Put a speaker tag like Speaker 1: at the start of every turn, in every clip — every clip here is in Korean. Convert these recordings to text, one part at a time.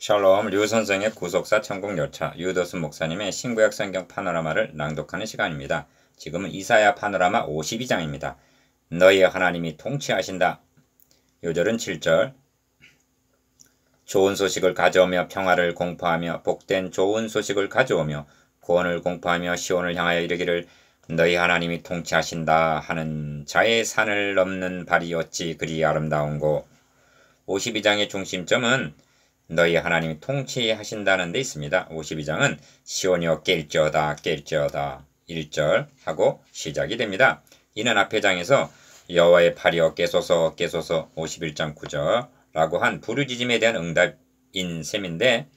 Speaker 1: 샬롬 류선생의 구속사 천국열차 유도수 목사님의 신구약 성경 파노라마를 낭독하는 시간입니다. 지금은 이사야 파노라마 52장입니다. 너희의 하나님이 통치하신다. 요절은 7절. 좋은 소식을 가져오며 평화를 공포하며 복된 좋은 소식을 가져오며 구원을 공포하며 시온을 향하여 이르기를 너희 하나님이 통치하신다 하는 자의 산을 넘는 발이 어찌 그리 아름다운고. 52장의 중심점은 너희 하나님이 통치하신다는 데 있습니다. 52장은 시온이여 깰지어다 깰지어다 1절 하고 시작이 됩니다. 이는 앞의 장에서 여호와의 팔이여 깨소서 깨소서 51장 9절 라고 한 부르짖음에 대한 응답인 셈인데,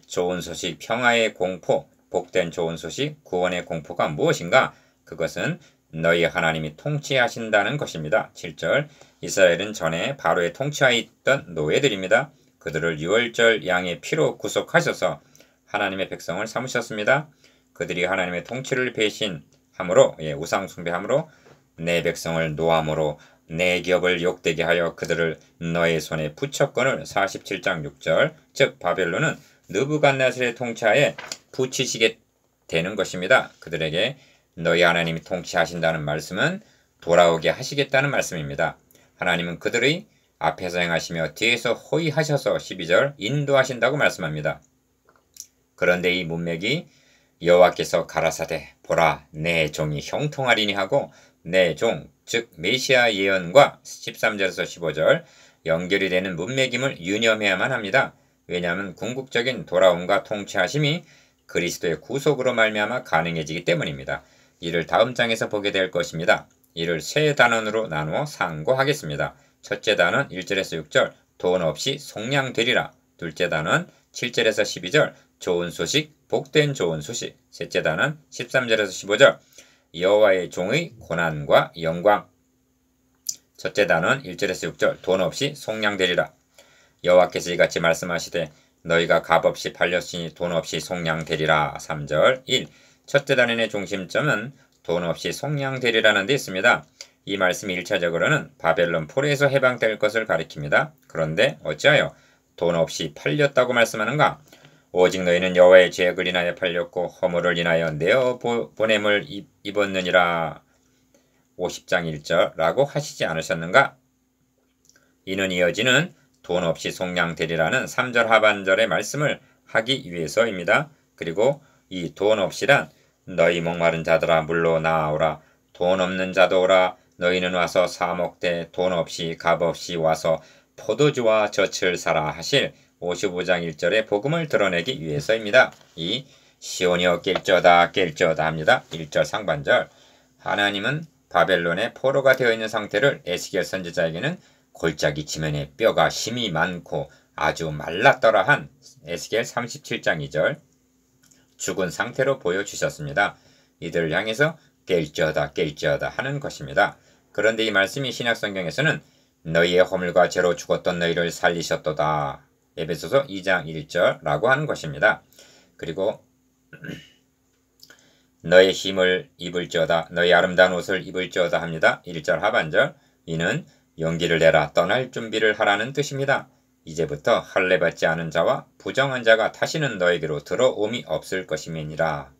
Speaker 1: 좋은 소식, 평화의 공포, 복된 좋은 소식, 구원의 공포가 무엇인가? 그것은 너희 하나님이 통치하신다는 것입니다. 7절. 이스라엘은 전에 바로의 통치하에 있던 노예들입니다. 그들을 유월절 양의 피로 구속하셔서 하나님의 백성을 삼으셨습니다. 그들이 하나님의 통치를 배신함으로, 우상 숭배함으로 내 백성을 노함으로 내 기업을 욕되게 하여 그들을 너의 손에 붙였거늘 47장 6절. 즉 바벨론은 느부갓네살의 통치하에 붙이시게 되는 것입니다. 그들에게 너희 하나님이 통치하신다는 말씀은 돌아오게 하시겠다는 말씀입니다. 하나님은 그들의 앞에서 행하시며 뒤에서 호위하셔서 12절 인도하신다고 말씀합니다. 그런데 이 문맥이 여호와께서 가라사대 보라 내 종이 형통하리니 하고 내 종 즉 메시아 예언과 13절에서 15절 연결이 되는 문맥임을 유념해야만 합니다. 왜냐하면 궁극적인 돌아옴과 통치하심이 그리스도의 구속으로 말미암아 가능해지기 때문입니다. 이를 다음 장에서 보게 될 것입니다. 이를 세 단원으로 나누어 상고하겠습니다. 첫째 단원 1절에서 6절 돈 없이 속량되리라. 둘째 단원 7절에서 12절 좋은 소식 복된 좋은 소식. 셋째 단원 13절에서 15절 여호와의 종의 고난과 영광. 첫째 단원 1절에서 6절 돈 없이 속량되리라. 여호와께서 이같이 말씀하시되 너희가 값없이 팔렸으니 돈 없이 속량되리라. 3절 1. 첫째 단원의 중심점은 돈 없이 속량되리라는 데 있습니다. 이 말씀이 1차적으로는 바벨론 포로에서 해방될 것을 가리킵니다. 그런데 어찌하여 돈 없이 팔렸다고 말씀하는가? 오직 너희는 여호와의 죄악을 인하여 팔렸고 허물을 인하여 내어 보냄을 입었느니라. 50장 1절라고 하시지 않으셨는가? 이는 이어지는 돈 없이 속량되리라는 3절 하반절의 말씀을 하기 위해서입니다. 그리고 이 돈 없이란 너희 목마른 자들아 물로 나아오라. 돈 없는 자도 오라. 너희는 와서 사먹되 돈 없이 값없이 와서 포도주와 젖을 사라 하실 55장 1절의 복음을 드러내기 위해서입니다. 이 시온이여 깰지어다 깰지어다 합니다. 1절 상반절. 하나님은 바벨론의 포로가 되어 있는 상태를 에스겔 선지자에게는 골짜기 지면에 뼈가 힘이 많고 아주 말랐더라 한 에스겔 37장 2절 죽은 상태로 보여주셨습니다. 이들을 향해서 깰지어다 깰지어다 하는 것입니다. 그런데 이 말씀이 신약성경에서는 너희의 허물과 죄로 죽었던 너희를 살리셨도다. 에베소서 2장 1절라고 하는 것입니다. 그리고 너의 힘을 입을지어다 너희 아름다운 옷을 입을지어다 합니다. 1절 하반절. 이는 용기를 내라 떠날 준비를 하라는 뜻입니다. 이제부터 할례받지 않은 자와 부정한 자가 다시는 너에게로 들어옴이 없을 것임이니라.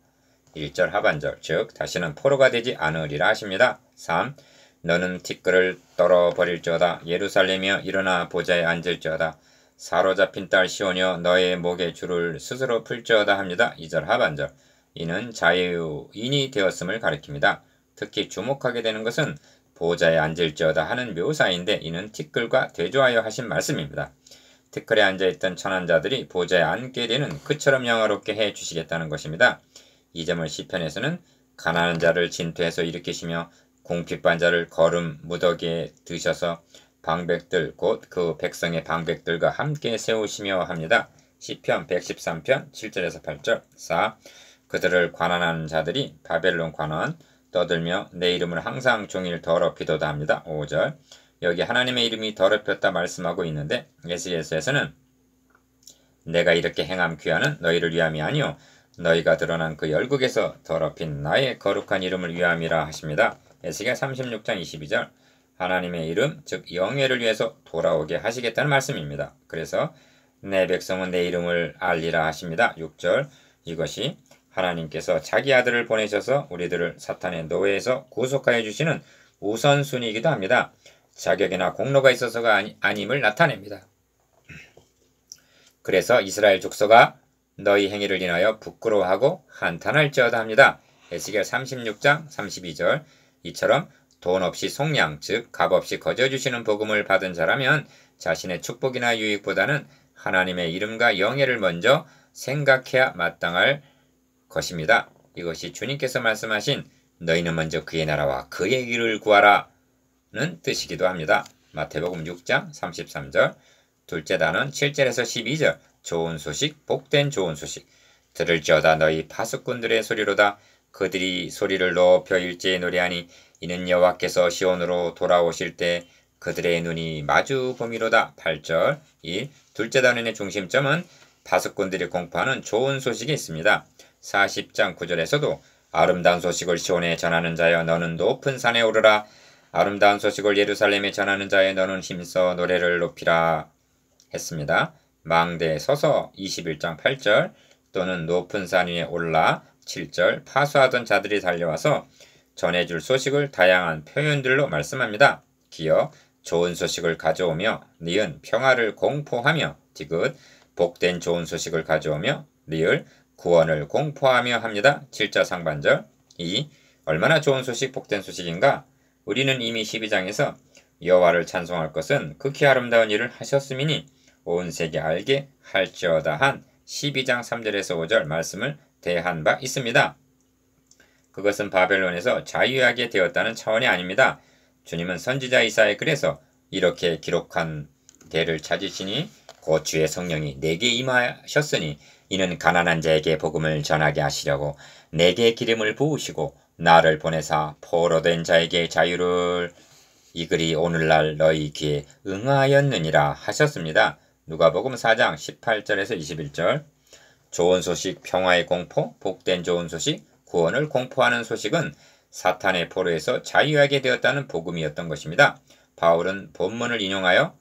Speaker 1: 1절 하반절. 즉 다시는 포로가 되지 않으리라 하십니다. 3. 너는 티끌을 떨어버릴지어다 예루살렘이여 일어나 보좌에 앉을지어다 사로잡힌 딸 시온이여 너의 목에 줄을 스스로 풀지어다 합니다. 2절 하반절. 이는 자유인이 되었음을 가리킵니다. 특히 주목하게 되는 것은 보좌에 앉을지어다 하는 묘사인데 이는 티끌과 대조하여 하신 말씀입니다. 티끌에 앉아있던 천한 자들이 보좌에 앉게 되는 그처럼 영화롭게 해주시겠다는 것입니다. 이 점을 시편에서는 가난한 자를 진퇴해서 일으키시며 궁핍한 자를 거름 무더기에 드셔서 방백들 곧 그 백성의 방백들과 함께 세우시며 합니다. 시편 113편 7절에서 8절. 4. 그들을 관한하는 자들이 바벨론 관원 떠들며 내 이름을 항상 종일 더럽히도다 합니다. 5절. 여기 하나님의 이름이 더럽혔다 말씀하고 있는데 에스겔서에서는 내가 이렇게 행함 귀하는 너희를 위함이 아니요 너희가 드러난 그 열국에서 더럽힌 나의 거룩한 이름을 위함이라 하십니다. 에스겔 36장 22절. 하나님의 이름 즉 영예를 위해서 돌아오게 하시겠다는 말씀입니다. 그래서 내 백성은 내 이름을 알리라 하십니다. 6절 이것이 하나님께서 자기 아들을 보내셔서 우리들을 사탄의 노예에서 구속하여 주시는 우선순위이기도 합니다. 자격이나 공로가 있어서가 아님을 나타냅니다. 그래서 이스라엘 족속아 너희 행위를 인하여 부끄러워하고 한탄할지어다 합니다. 에스겔 36장 32절 이처럼 돈 없이 속량 즉 값 없이 거저주시는 복음을 받은 자라면 자신의 축복이나 유익보다는 하나님의 이름과 영예를 먼저 생각해야 마땅할 것입니다. 이것이 주님께서 말씀하신 너희는 먼저 그의 나라와 그의 일을 구하라 는 뜻이기도 합니다. 마태복음 6장 33절 둘째 단원 7절에서 12절 좋은 소식 복된 좋은 소식 들을지어다 너희 파수꾼들의 소리로다 그들이 소리를 높여 일제히 노래하니 이는 여호와께서 시온으로 돌아오실 때 그들의 눈이 마주 보미로다. 8절 1. 둘째 단원의 중심점은 파수꾼들이 공포하는 좋은 소식이 있습니다. 40장 9절에서도 아름다운 소식을 시온에 전하는 자여 너는 높은 산에 오르라 아름다운 소식을 예루살렘에 전하는 자여 너는 힘써 노래를 높이라 했습니다. 망대에 서서 21장 8절 또는 높은 산 위에 올라 7절 파수하던 자들이 달려와서 전해줄 소식을 다양한 표현들로 말씀합니다. 기어 좋은 소식을 가져오며 니은 평화를 공포하며 디귿 복된 좋은 소식을 가져오며 리을 구원을 공포하며 합니다. 7자 상반절 2. 얼마나 좋은 소식 복된 소식인가? 우리는 이미 12장에서 여호와를 찬송할 것은 극히 아름다운 일을 하셨음이니 온 세계 알게 할지어다 한 12장 3절에서 5절 말씀을 대한 바 있습니다. 그것은 바벨론에서 자유하게 되었다는 차원이 아닙니다. 주님은 선지자 이사야의 글에서 이렇게 기록한 대를 찾으시니 곧 주의 성령이 내게 임하셨으니 이는 가난한 자에게 복음을 전하게 하시려고 내게 기름을 부으시고 나를 보내사 포로된 자에게 자유를 이 글이 오늘날 너희 귀에 응하였느니라 하셨습니다. 누가복음 4장 18절에서 21절 좋은 소식 평화의 공포 복된 좋은 소식 구원을 공포하는 소식은 사탄의 포로에서 자유하게 되었다는 복음이었던 것입니다. 바울은 본문을 인용하여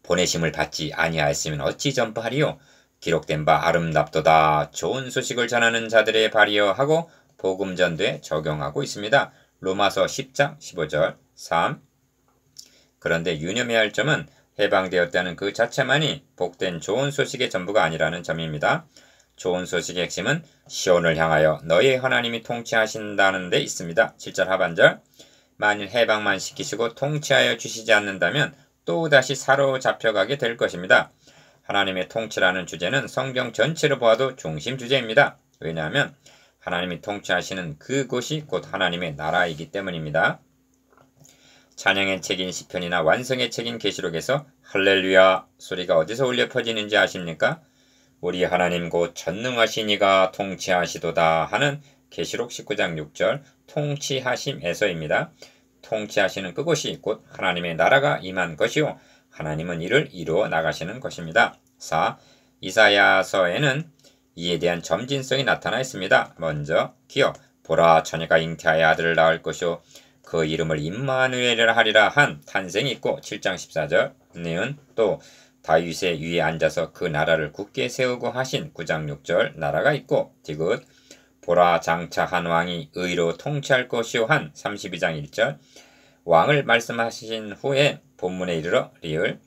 Speaker 1: 보내심을 받지 아니하였으면 어찌 전파하리요 기록된 바 아름답도다 좋은 소식을 전하는 자들의 발이여 하고 복음 전도에 적용하고 있습니다. 로마서 10장 15절 3. 그런데 유념해야 할 점은 해방되었다는 그 자체만이 복된 좋은 소식의 전부가 아니라는 점입니다. 좋은 소식의 핵심은 시온을 향하여 너희 하나님이 통치하신다는 데 있습니다. 7절 하반절 만일 해방만 시키시고 통치하여 주시지 않는다면 또다시 사로잡혀가게 될 것입니다. 하나님의 통치라는 주제는 성경 전체로 보아도 중심 주제입니다. 왜냐하면 하나님이 통치하시는 그곳이 곧 하나님의 나라이기 때문입니다. 찬양의 책인 시편이나 완성의 책인 계시록에서 할렐루야 소리가 어디서 울려 퍼지는지 아십니까? 우리 하나님 곧 전능하신 이가 통치하시도다 하는 계시록 19장 6절 통치하심에서입니다. 통치하시는 그곳이 곧 하나님의 나라가 임한 것이요 하나님은 이를 이루어 나가시는 것입니다. 4. 이사야서에는 이에 대한 점진성이 나타나 있습니다. 먼저 기어 보라 처녀가 잉태하여 아들을 낳을 것이요 그 이름을 임마누엘이라 하리라 한 탄생이 있고 7장 14절 니은 또 다윗의 위에 앉아서 그 나라를 굳게 세우고 하신 9장 6절 나라가 있고 디귿 보라 장차 한 왕이 의로 통치할 것이요 한 32장 1절 왕을 말씀하신 후에 본문에 이르러 리을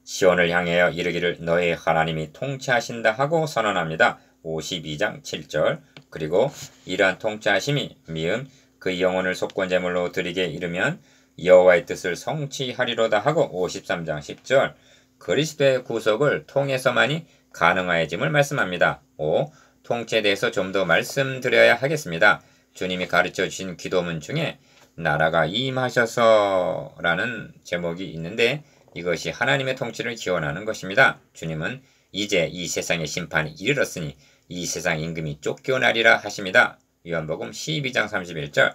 Speaker 1: 시온을 향하여 이르기를 너의 하나님이 통치하신다 하고 선언합니다. 52장 7절 그리고 이러한 통치하심이 미음 그 영혼을 속건제물로 드리게 이르면 여호와의 뜻을 성취하리로다 하고 53장 10절 그리스도의 구속을 통해서만이 가능하여짐을 말씀합니다. 5. 통치에 대해서 좀 더 말씀드려야 하겠습니다. 주님이 가르쳐 주신 기도문 중에 나라가 임하셔서 라는 제목이 있는데 이것이 하나님의 통치를 기원하는 것입니다. 주님은 이제 이 세상의 심판이 이르렀으니 이 세상 임금이 쫓겨나리라 하십니다. 요한복음 12장 31절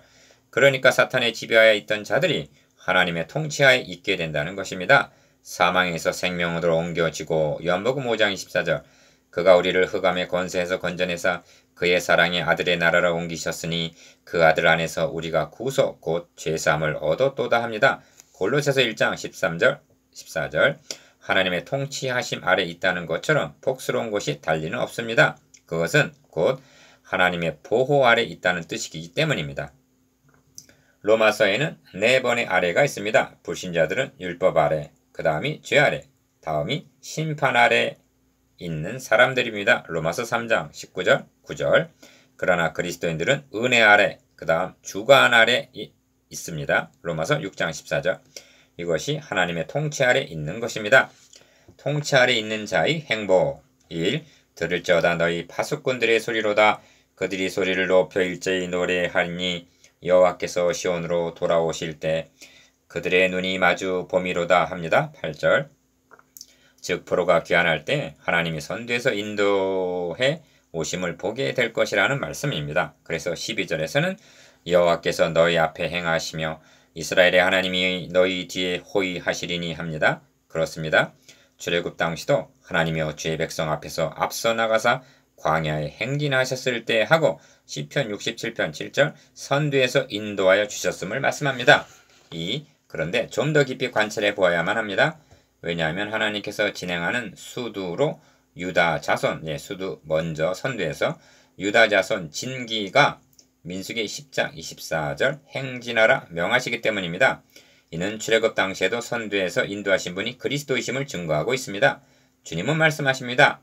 Speaker 1: 그러니까 사탄의 지배하에 있던 자들이 하나님의 통치하에 있게 된다는 것입니다. 사망에서 생명으로 옮겨지고 요한복음 5장 24절 그가 우리를 흑암의 권세에서 건져내사 그의 사랑의 아들의 나라로 옮기셨으니 그 아들 안에서 우리가 구속 곧 죄사함을 얻었도다 합니다. 골로새서 1장 13절 14절 하나님의 통치하심 아래 있다는 것처럼 복스러운 곳이 달리는 없습니다. 그것은 곧 하나님의 보호 아래 있다는 뜻이기 때문입니다. 로마서에는 4번의 아래가 있습니다. 불신자들은 율법 아래, 그 다음이 죄 아래, 다음이 심판 아래 있는 사람들입니다. 로마서 3장 19절, 9절. 그러나 그리스도인들은 은혜 아래, 그 다음 주관 아래 있습니다. 로마서 6장 14절. 이것이 하나님의 통치 아래 있는 것입니다. 통치 아래 있는 자의 행복. 1. 들을지어다 너희 파수꾼들의 소리로다. 그들이 소리를 높여 일제히 노래하니 여호와께서 시온으로 돌아오실 때 그들의 눈이 마주 봄이로다 합니다. 8절. 즉 포로가 귀환할 때 하나님이 선두에서 인도해 오심을 보게 될 것이라는 말씀입니다. 그래서 12절에서는 여호와께서 너희 앞에 행하시며 이스라엘의 하나님이 너희 뒤에 호위하시리니 합니다. 그렇습니다. 출애굽 당시도 하나님이여 주의 백성 앞에서 앞서 나가사 광야에 행진하셨을 때 하고 시편 67편 7절 선두에서 인도하여 주셨음을 말씀합니다. 그런데 좀 더 깊이 관찰해 보아야만 합니다. 왜냐하면 하나님께서 진행하는 수두로 유다 자손, 수두 먼저 선두에서 유다 자손 진기가 민수기 10장 24절 행진하라 명하시기 때문입니다. 이는 출애굽 당시에도 선두에서 인도하신 분이 그리스도이심을 증거하고 있습니다. 주님은 말씀하십니다.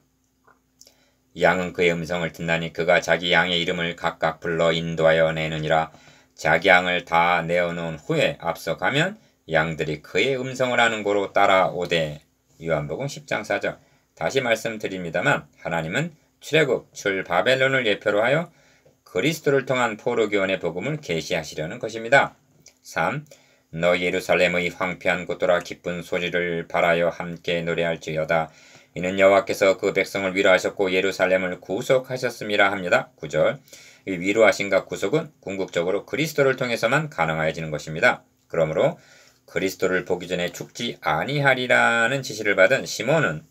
Speaker 1: 양은 그의 음성을 듣나니 그가 자기 양의 이름을 각각 불러 인도하여 내느니라. 자기 양을 다 내어놓은 후에 앞서가면 양들이 그의 음성을 아는 고로 따라오되. 요한복음 10장 4절. 다시 말씀드립니다만 하나님은 출애굽 바벨론을 예표로 하여 그리스도를 통한 포로교원의 복음을 계시하시려는 것입니다. 3. 너 예루살렘의 황폐한 곳돌아 기쁜 소리를 발하여 함께 노래할지어다. 이는 여호와께서 그 백성을 위로하셨고 예루살렘을 구속하셨음이라 합니다. 9절. 이 위로하심과 구속은 궁극적으로 그리스도를 통해서만 가능해지는 것입니다. 그러므로 그리스도를 보기 전에 죽지 아니하리라는 지시를 받은 시몬은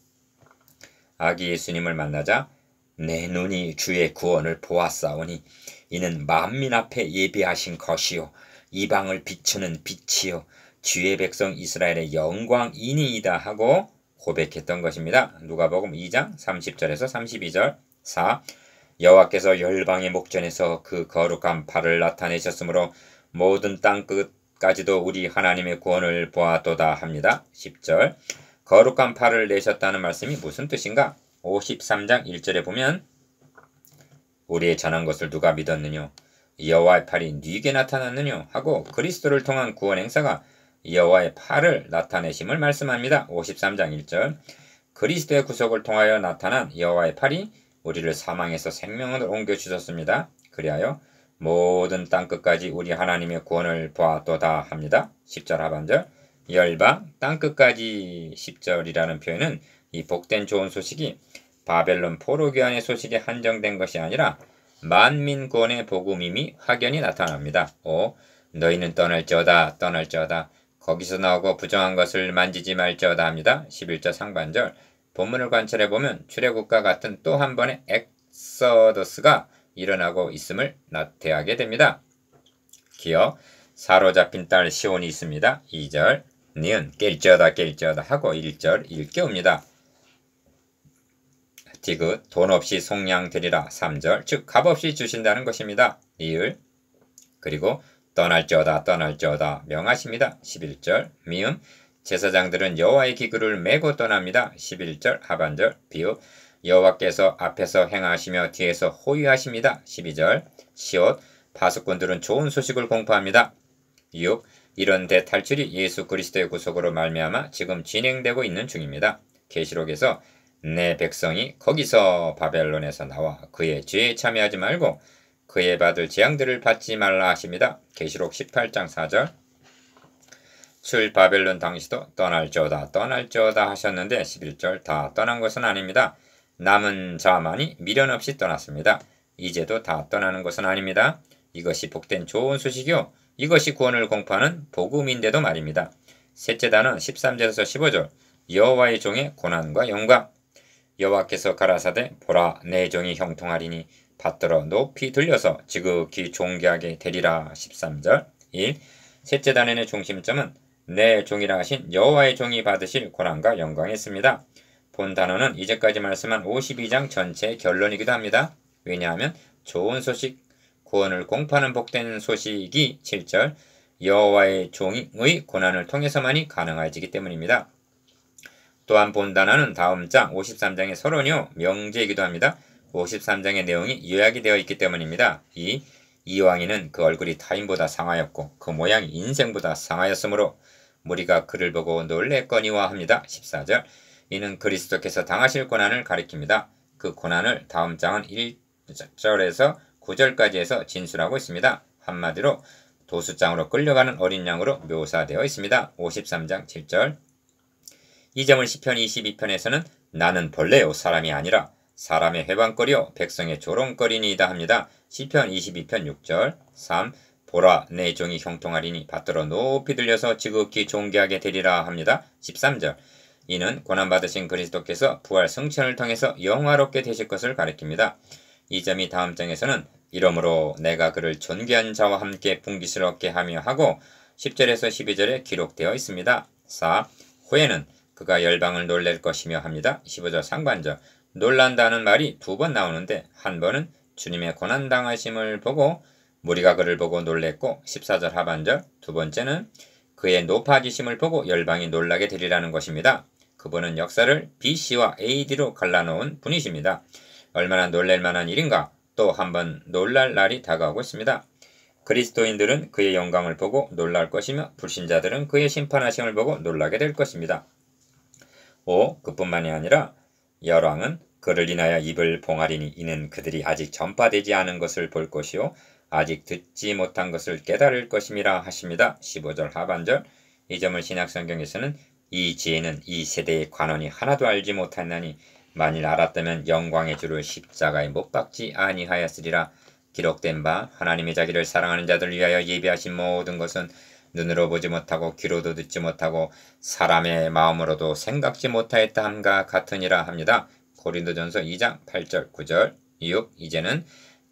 Speaker 1: 아기 예수님을 만나자 내 눈이 주의 구원을 보았사오니 이는 만민 앞에 예비하신 것이요 이방을 비추는 빛이요 주의 백성 이스라엘의 영광이니이다 하고 고백했던 것입니다. 누가복음 2장 30절에서 32절. 4. 여호와께서 열방의 목전에서 그 거룩한 팔을 나타내셨으므로 모든 땅 끝까지도 우리 하나님의 구원을 보았도다 합니다. 10절. 거룩한 팔을 내셨다는 말씀이 무슨 뜻인가? 53장 1절에 보면 우리의 전한 것을 누가 믿었느뇨? 여호와의 팔이 네게 나타났느뇨? 하고 그리스도를 통한 구원 행사가 여호와의 팔을 나타내심을 말씀합니다. 53장 1절. 그리스도의 구속을 통하여 나타난 여호와의 팔이 우리를 사망에서 생명으로 옮겨주셨습니다. 그리하여 모든 땅끝까지 우리 하나님의 구원을 보았도다 합니다. 10절 하반절. 열방 땅끝까지 10절이라는 표현은 이 복된 좋은 소식이 바벨론 포로교환의 소식에 한정된 것이 아니라 만민 구원의 복음임이 확연히 나타납니다. 5. 너희는 떠날지어다 떠날지어다 거기서 나오고 부정한 것을 만지지 말지어다 합니다. 11절 상반절. 본문을 관찰해보면 출애굽과 같은 또 한 번의 엑서더스가 일어나고 있음을 나타내게 됩니다. 기어 사로잡힌 딸 시온이 있습니다. 2절. 니은 깰지어다 하고 1절 일깨웁니다. 디귿 돈 없이 속량 드리라. 3절. 즉 값없이 주신다는 것입니다. 이을. 그리고 떠날지어다 명하십니다. 11절. 미음 제사장들은 여호와의 기구를 메고 떠납니다. 11절 하반절. 비읍 여호와께서 앞에서 행하시며 뒤에서 호위하십니다. 12절. 시옷 파수꾼들은 좋은 소식을 공포합니다. 6. 이런 대탈출이 예수 그리스도의 구속으로 말미암아 지금 진행되고 있는 중입니다. 계시록에서 내 백성이 거기서 바벨론에서 나와 그의 죄에 참여하지 말고 그의 받을 재앙들을 받지 말라 하십니다. 계시록 18장 4절. 출 바벨론 당시도 떠날지어다 하셨는데 11절 다 떠난 것은 아닙니다. 남은 자만이 미련 없이 떠났습니다. 이제도 다 떠나는 것은 아닙니다. 이것이 복된 좋은 소식이요 이것이 구원을 공포하는 복음인데도 말입니다. 셋째 단은 13절에서 15절. 여호와의 종의 고난과 영광. 여호와께서 가라사대 보라 내 종이 형통하리니 받들어 높이 들려서 지극히 존귀하게 되리라. 13절. 1. 셋째 단의 중심점은 내 종이라 하신 여호와의 종이 받으실 고난과 영광이 있습니다. 본 단어는 이제까지 말씀한 52장 전체의 결론이기도 합니다. 왜냐하면 좋은 소식, 구원을 공포하는 복된 소식이 7절 여호와의 종의 고난을 통해서만이 가능해지기 때문입니다. 또한 본 단어는 다음 장 53장의 서론이요 명제이기도 합니다. 53장의 내용이 요약이 되어 있기 때문입니다. 이왕이는 그 얼굴이 타인보다 상하였고 그 모양이 인생보다 상하였으므로 무리가 그를 보고 놀랬거니와 합니다. 14절 이는 그리스도께서 당하실 고난을 가리킵니다. 그 고난을 다음 장은 1절에서 9절까지 해서 진술하고 있습니다. 한마디로 도수장으로 끌려가는 어린 양으로 묘사되어 있습니다. 53장 7절 이 점을 시편 22편에서는 나는 벌레요 사람이 아니라 사람의 회방거리요 백성의 조롱거리니이다 합니다. 시편 22편 6절 3. 보라 내 종이 형통하리니 받들어 높이 들려서 지극히 존귀하게 되리라 합니다. 13절 이는 고난받으신 그리스도께서 부활 승천을 통해서 영화롭게 되실 것을 가리킵니다. 이 점이 다음 장에서는 이러므로 내가 그를 존귀한 자와 함께 풍기스럽게 하며 하고 10절에서 12절에 기록되어 있습니다. 4. 후에는 그가 열방을 놀랄 것이며 합니다. 15절 상반절 놀란다는 말이 두 번 나오는데 한 번은 주님의 고난당하심을 보고 무리가 그를 보고 놀랬고 14절 하반절 두 번째는 그의 높아지심을 보고 열방이 놀라게 되리라는 것입니다. 그분은 역사를 BC와 AD로 갈라놓은 분이십니다. 얼마나 놀랄만한 일인가 또 한 번 놀랄 날이 다가오고 있습니다. 그리스도인들은 그의 영광을 보고 놀랄 것이며 불신자들은 그의 심판하심을 보고 놀라게 될 것입니다. 5. 그뿐만이 아니라 열왕은 그를 인하여 입을 봉하리니 이는 그들이 아직 전파되지 않은 것을 볼 것이요 아직 듣지 못한 것을 깨달을 것임이라 하십니다. 15절 하반절 이 점을 신약성경에서는 이 지혜는 이 세대의 관원이 하나도 알지 못하나니 만일 알았다면 영광의 주를 십자가에 못 박지 아니하였으리라. 기록된 바 하나님의 자기를 사랑하는 자들을 위하여 예비하신 모든 것은 눈으로 보지 못하고 귀로도 듣지 못하고 사람의 마음으로도 생각지 못하였다 함과 같으니라 합니다. 고린도전서 2장 8절 9절 6. 이제는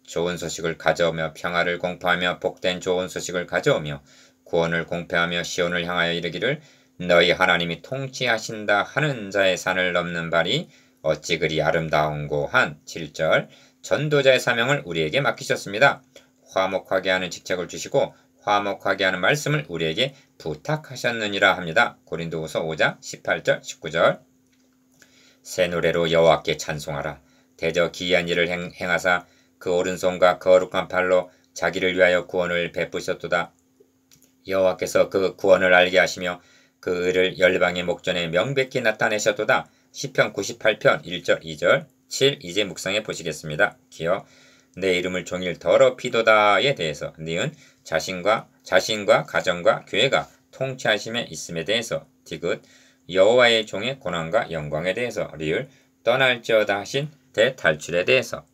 Speaker 1: 좋은 소식을 가져오며 평화를 공포하며 복된 좋은 소식을 가져오며 구원을 공표하며 시온을 향하여 이르기를 너희 하나님이 통치하신다 하는 자의 산을 넘는 발이 어찌 그리 아름다운고 한 7절 전도자의 사명을 우리에게 맡기셨습니다. 화목하게 하는 직책을 주시고 화목하게 하는 말씀을 우리에게 부탁하셨느니라 합니다. 고린도후서 5장 18절 19절 새 노래로 여호와께 찬송하라. 대저 기이한 일을 행하사 그 오른손과 거룩한 팔로 자기를 위하여 구원을 베푸셨도다. 여호와께서 그 구원을 알게 하시며 그 의를 열방의 목전에 명백히 나타내셨도다. 시편 98편 1절 2절 7 이제 묵상해 보시겠습니다. 기어 내 이름을 종일 더럽히도다에 대해서 니은 자신과 가정과 교회가 통치하심에 있음에 대해서 디귿 여호와의 종의 고난과 영광에 대해서 리을 떠날지어다 하신 대탈출에 대해서